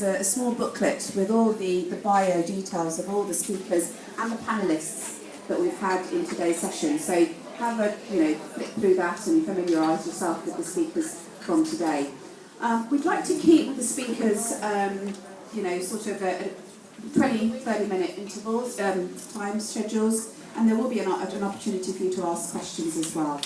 a small booklet with all the bio details of all the speakers and the panellists that we've had in today's session. So have a flick through that and familiarise yourself with the speakers from today. We'd like to keep the speakers, sort of at 20-30 minute intervals, time schedules, and there will be an opportunity for you to ask questions as well.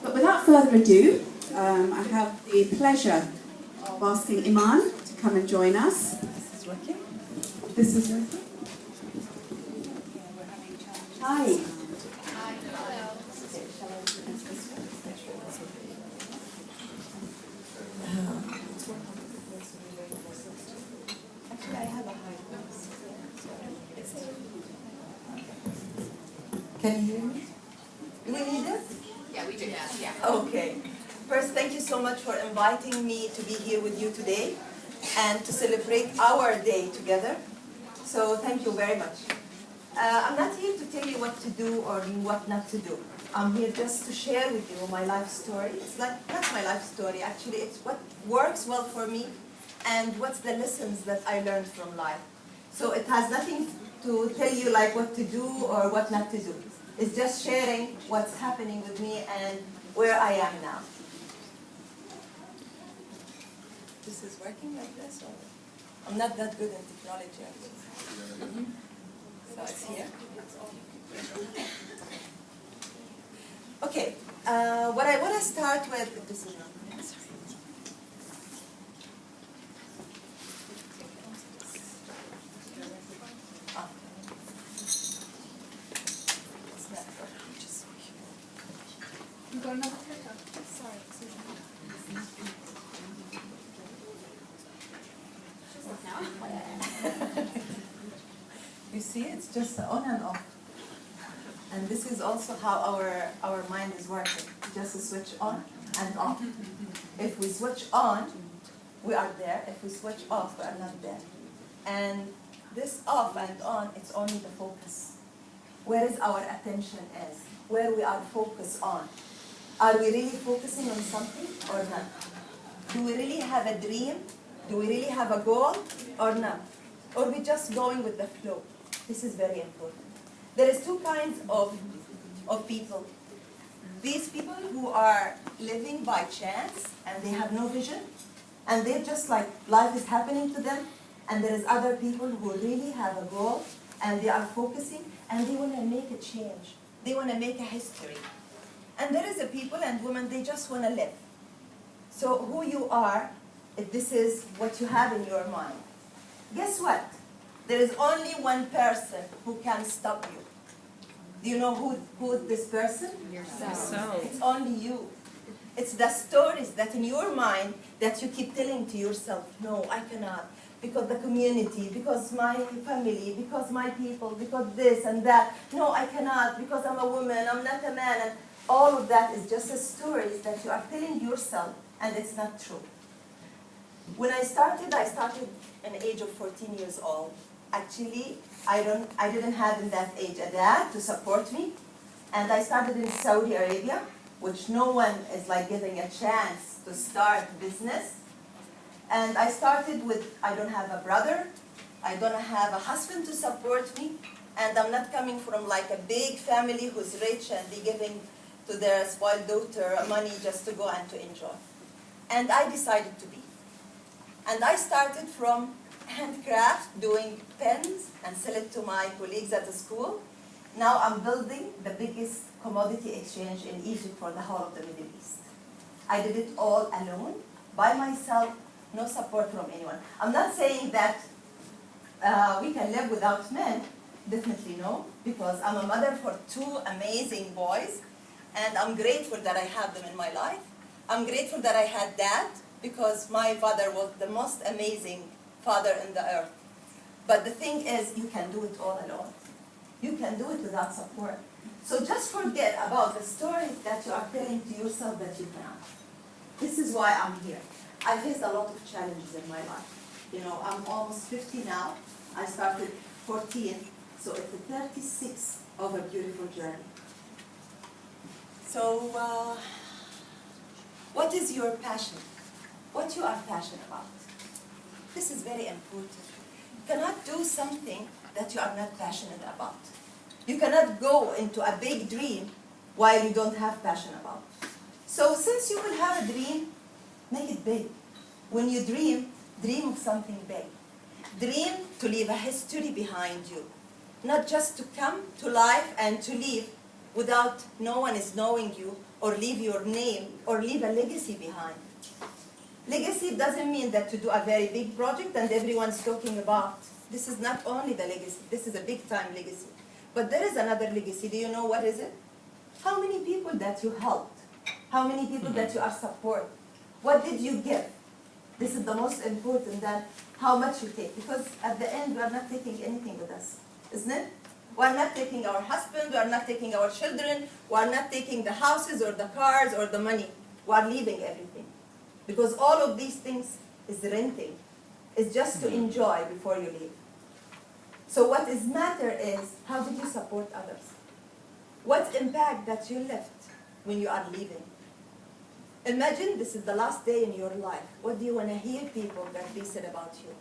But without further ado, I have the pleasure of asking Iman to come and join us. This is working? This is working? Hi. Actually, I have a high voice. Can you hear me? Do we need it? Yeah, we do. Yeah. Okay. First, thank you so much for inviting me to be here with you today and to celebrate our day together. So thank you very much. I'm not here to tell you what to do or what not to do. I'm here just to share with you my life story. It's not my life story, actually. It's what works well for me and what's the lessons that I learned from life. So it has nothing to tell you like what to do or what not to do. It's just sharing what's happening with me and where I am now. This is working like this? Or? I'm not that good in technology. So it's here. Okay, what I want to start with, this is not You got another printer? Sorry, excuse me. You see, it's just on and off. And this is also how our mind is working. Just a switch on and off. If we switch on, we are there. If we switch off, we are not there. And this off and on, it's only the focus. Where is our attention is? Where we are focused on. Are we really focusing on something or not? Do we really have a dream? Do we really have a goal or not? Or we just going with the flow? This is very important. There is two kinds of people. These people who are living by chance and they have no vision and they're just like life is happening to them, and there is other people who really have a goal and they are focusing and they want to make a change. They want to make a history. And there is a people and women, they just want to live. So who you are, if this is what you have in your mind, guess what? There is only one person who can stop you. Do you know who is this person? Yourself. It's only you. It's the stories that in your mind that you keep telling to yourself, no, I cannot, because the community, because my family, because my people, because this and that. No, I cannot, because I'm a woman, I'm not a man. And all of that is just a stories that you are telling yourself, and it's not true. When I started at the age of 14 years old. Actually, I didn't have in that age a dad to support me. And I started in Saudi Arabia, which no one is like getting a chance to start business. And I started with, I don't have a brother, I don't have a husband to support me, and I'm not coming from like a big family who's rich and they giving to their spoiled daughter money just to go and to enjoy. And I decided to be. And I started from handcraft, doing pens and sell it to my colleagues at the school. Now I'm building the biggest commodity exchange in Egypt for the whole of the Middle East. I did it all alone, by myself, no support from anyone. I'm not saying that we can live without men, definitely no, because I'm a mother for two amazing boys, and I'm grateful that I have them in my life. I'm grateful that I had dad, because my father was the most amazing father in the earth. But the thing is, you can do it all alone. You can do it without support. So just forget about the stories that you are telling to yourself that you cannot. This is why I'm here. I faced a lot of challenges in my life. You know, I'm almost 50 now. I started 14, so it's the 36 of a beautiful journey. So, what is your passion? What you are passionate about? This is very important. You cannot do something that you are not passionate about. You cannot go into a big dream while you don't have passion about. So since you will have a dream, make it big. When you dream of something big. Dream to leave a history behind you. Not just to come to life and to leave without no one is knowing you, or leave your name, or leave a legacy behind. Legacy doesn't mean that to do a very big project and everyone's talking about. This is not only the legacy, this is a big time legacy. But there is another legacy. Do you know what is it? How many people that you helped? How many people that you are support? What did you give? This is the most important than how much you take. Because at the end, we are not taking anything with us, isn't it? We are not taking our husband, we are not taking our children, we are not taking the houses or the cars or the money. We are leaving everything. Because all of these things is renting. It's just to enjoy before you leave. So what is matter is, how did you support others? What impact that you left when you are leaving? Imagine this is the last day in your life. What do you want to hear people that they said about you?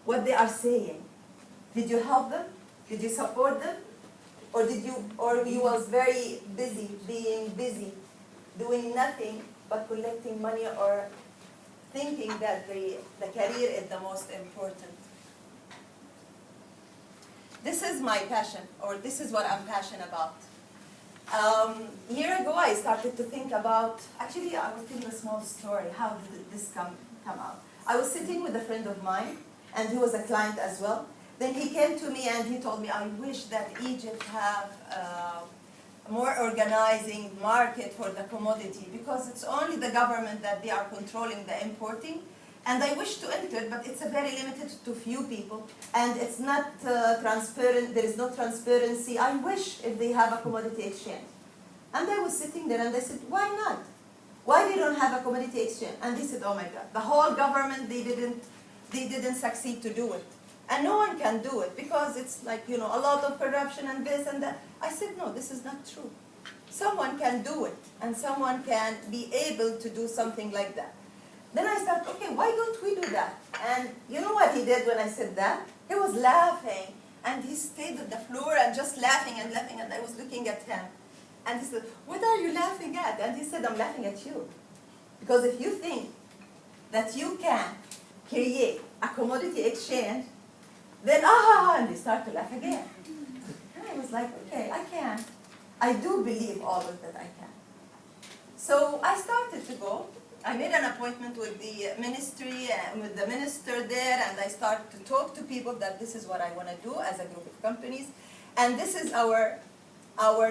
What they are saying? Did you help them? Did you support them? Or you was very busy, being busy, doing nothing but collecting money or thinking that the career is the most important? This is my passion, or this is what I'm passionate about. A year ago, I started to think about, actually, I will tell you a small story. How did this come out? I was sitting with a friend of mine, and he was a client as well. Then he came to me and he told me, I wish that Egypt have more organizing market for the commodity, because it's only the government that they are controlling the importing. And I wish to enter, but it's a very limited to few people, and it's not transparent, there is no transparency. I wish if they have a commodity exchange. And I was sitting there and I said, why not? Why they don't have a commodity exchange? And they said, oh my God, the whole government, they didn't succeed to do it. And no one can do it, because it's like, a lot of corruption and this and that. I said, no, this is not true. Someone can do it, and someone can be able to do something like that. Then I thought, okay, why don't we do that? And you know what he did when I said that? He was laughing, and he stayed on the floor and just laughing, and I was looking at him. And he said, what are you laughing at? And he said, I'm laughing at you. Because if you think that you can create a commodity exchange, then and they start to laugh again. And I was like, okay, I can. I do believe always that I can. So I started to go. I made an appointment with the ministry, with the minister there, and I started to talk to people that this is what I want to do as a group of companies. And this is our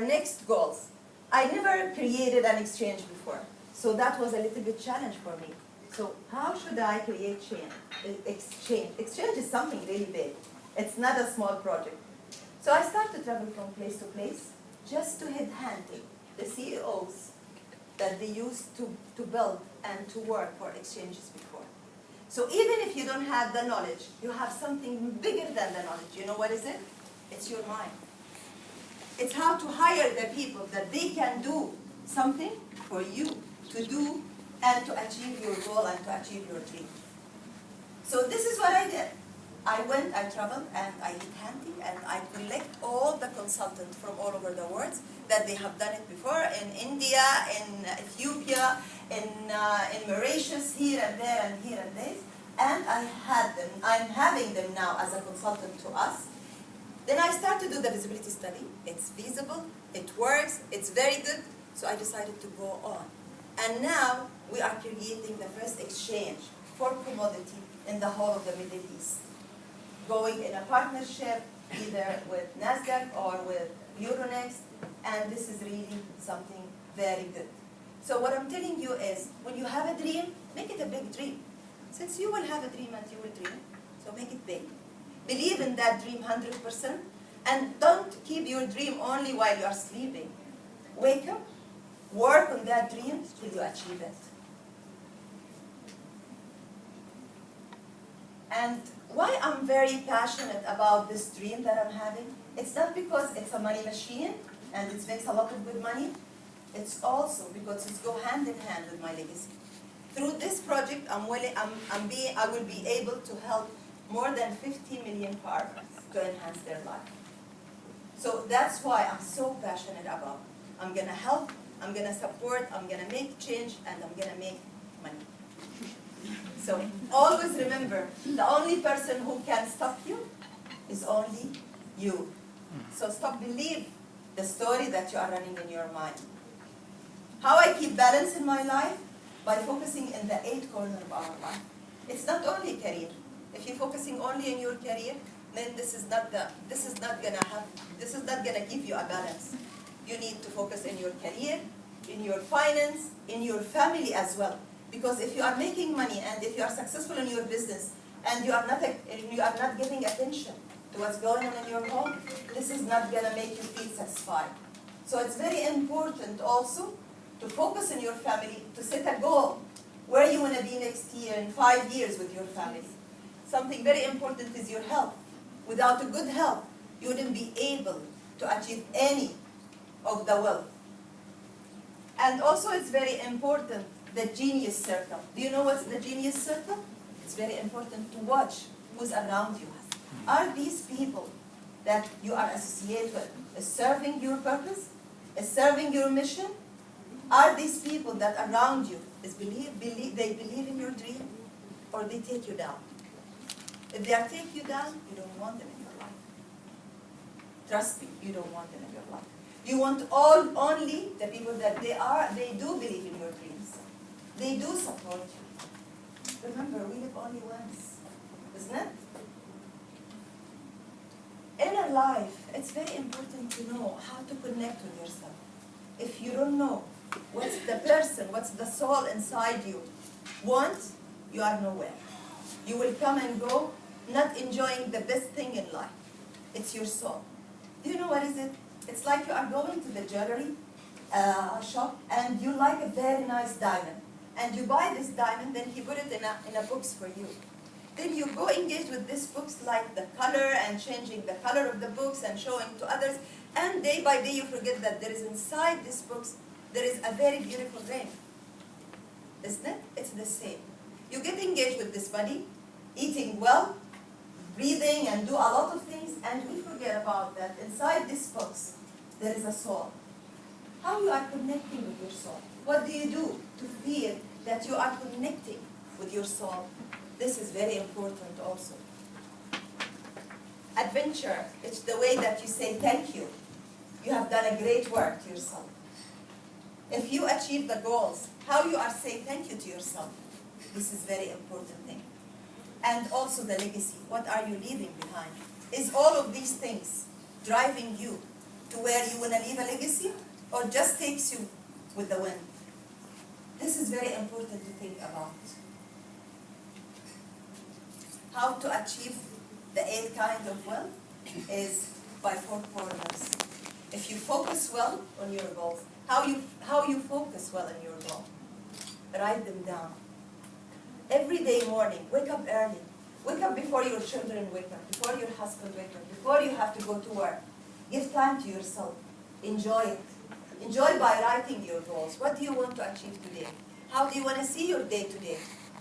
next goals. I never created an exchange before, so that was a little bit challenge for me. So how should I create exchange? Exchange is something really big. It's not a small project. So I started to travel from place to place just to headhunting the CEOs that they used to build and to work for exchanges before. So even if you don't have the knowledge, you have something bigger than the knowledge. You know what is it? It's your mind. It's how to hire the people that they can do something for you to do and to achieve your goal and to achieve your dream. So this is what I did. I went, I traveled, and I did hunting, and I collect all the consultants from all over the world that they have done it before, in India, in Ethiopia, in Mauritius, here and there and here and there. And I had them, I'm having them now as a consultant to us. Then I started to do the visibility study. It's feasible, it works, it's very good, so I decided to go on. And now we are creating the first exchange for commodity in the whole of the Middle East. Going in a partnership either with NASDAQ or with Euronext, and this is really something very good. So what I'm telling you is, when you have a dream, make it a big dream. Since you will have a dream and you will dream, so make it big. Believe in that dream 100%, and don't keep your dream only while you are sleeping. Wake up, work on that dream till you achieve it. And why I'm very passionate about this dream that I'm having, it's not because it's a money machine and it makes a lot of good money. It's also because it's go hand in hand with my legacy. Through this project, I will be able to help more than 50 million farmers to enhance their life. So that's why I'm so passionate about. I'm gonna help, I'm gonna support, I'm gonna make change, and I'm gonna make money. So always remember, the only person who can stop you is only you. So stop believe the story that you are running in your mind. How I keep balance in my life? By focusing in the 8 corners of our life. It's not only career. If you're focusing only in your career, then this is not gonna give you a balance. You need to focus in your career, in your finance, in your family as well. Because if you are making money and if you are successful in your business and you are not giving attention to what's going on in your home, this is not gonna make you feel satisfied. So it's very important also to focus on your family, to set a goal where you want to be next year, in 5 years with your family. Something very important is your health. Without a good health, you wouldn't be able to achieve any of the wealth. And also it's very important, the genius circle. Do you know what's the genius circle? It's very important to watch who's around you. Are these people that you are associated with serving your purpose, serving your mission? Are these people that around you they believe in your dream, or they take you down? If they take you down, you don't want them in your life. Trust me, you don't want them in your life. You want only the people that they do believe in your dreams. They do support you. Remember, we live only once, isn't it? In a life, it's very important to know how to connect with yourself. If you don't know what's the person, what's the soul inside you wants, you are nowhere. You will come and go, not enjoying the best thing in life. It's your soul. Do you know what is it? It's like you are going to the jewelry shop and you like a very nice diamond. And you buy this diamond, then he put it in a box for you. Then you go engage with this books, like the color and changing the color of the books and showing to others. And day by day you forget that there is inside this books, there is a very beautiful ring. Isn't it? It's the same. You get engaged with this body, eating well, breathing and do a lot of things, and we forget about that. Inside this box, there is a soul. How you are connecting with your soul? What do you do to feel that you are connecting with your soul? This is very important also. Adventure, it's the way that you say thank you. You have done a great work to yourself. If you achieve the goals, how you are saying thank you to yourself. This is very important thing. And also the legacy. What are you leaving behind? Is all of these things driving you to where you want to leave a legacy, or just takes you with the wind? This is very important to think about. How to achieve the 8 kinds of wealth is by 4 corners. If you focus well on your goals, how you focus well on your goal? Write them down. Every day morning, wake up early. Wake up before your children wake up, before your husband wake up, before you have to go to work. Give time to yourself. Enjoy it. Enjoy by writing your goals. What do you want to achieve today? How do you want to see your day today?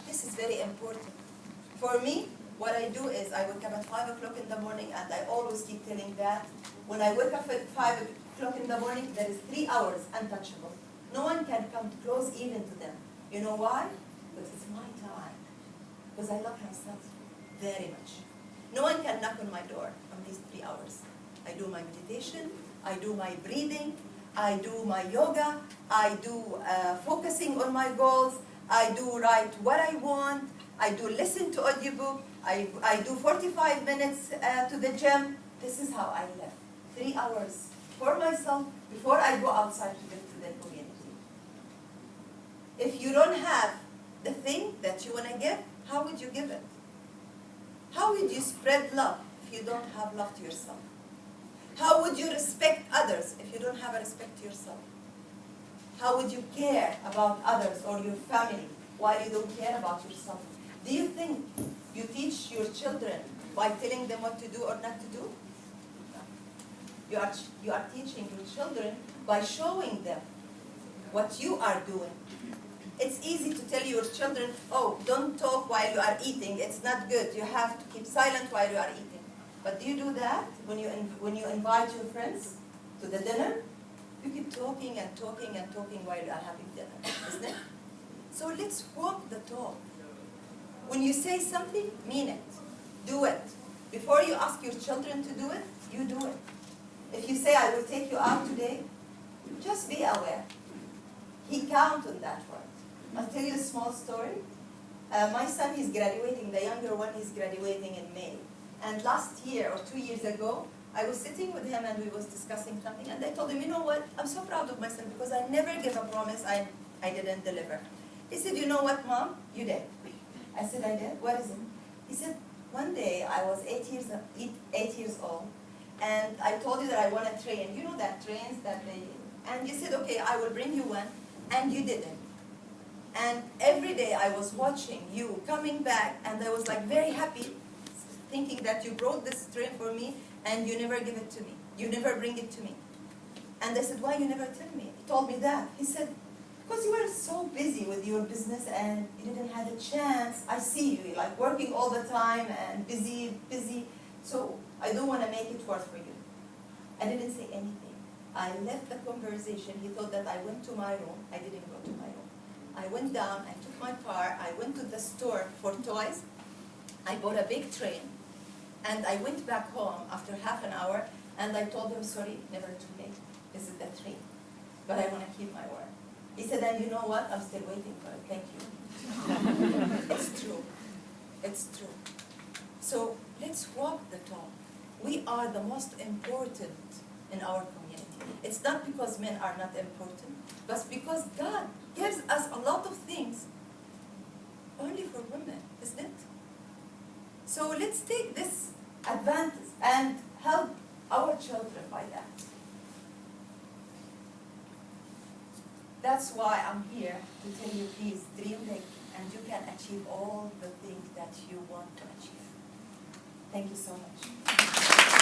This is very important. For me, what I do is I wake up at 5 o'clock in the morning, and I always keep telling that when I wake up at 5 o'clock in the morning, there is 3 hours untouchable. No one can come close even to them. You know why? Because it's my time. Because I love myself very much. No one can knock on my door on these 3 hours. I do my meditation, I do my breathing, I do my yoga, I do focusing on my goals, I do write what I want, I do listen to audiobook, I do 45 minutes to the gym. This is how I live. 3 hours for myself before I go outside to the community. If you don't have the thing that you want to give, how would you give it? How would you spread love if you don't have love to yourself? How would you respect others if you don't have a respect to yourself? How would you care about others or your family while you don't care about yourself? Do you think you teach your children by telling them what to do or not to do? No. You are teaching your children by showing them what you are doing. It's easy to tell your children, oh, don't talk while you are eating. It's not good. You have to keep silent while you are eating. But do you do that when you invite your friends to the dinner? You keep talking and talking and talking while you are having dinner, isn't it? So let's walk the talk. When you say something, mean it. Do it. Before you ask your children to do it, you do it. If you say, I will take you out today, just be aware. He counts on that word. I'll tell you a small story. My son is graduating, the younger one is graduating in May. And last year or 2 years ago, I was sitting with him and we was discussing something, and I told him, you know what, I'm so proud of myself because I never give a promise I didn't deliver. He said, you know what, Mom? You did. I said, I did? What is it? He said, one day I was 8 years old, and I told you that I want a train. You know that trains that they... And you said, okay, I will bring you one, and you didn't. And every day I was watching you coming back, and I was like very happy, thinking that you brought this train for me, and you never give it to me. You never bring it to me. And I said, why you never tell me? He told me that. He said, because you were so busy with your business and you didn't have a chance. I see you, like working all the time and busy. So I don't want to make it worse for you. I didn't say anything. I left the conversation. He thought that I went to my room. I didn't go to my room. I went down, I took my car, I went to the store for toys. I bought a big train. And I went back home after half an hour, and I told him, sorry, never too late. This is the train. But I want to keep my word. He said, and you know what? I'm still waiting for it. Thank you. It's true. It's true. So let's walk the talk. We are the most important in our community. It's not because men are not important, but because God gives us a lot of things only for women, isn't it? So let's take this advantage and help our children by that. That's why I'm here to tell you, please dream big, and you can achieve all the things that you want to achieve. Thank you so much.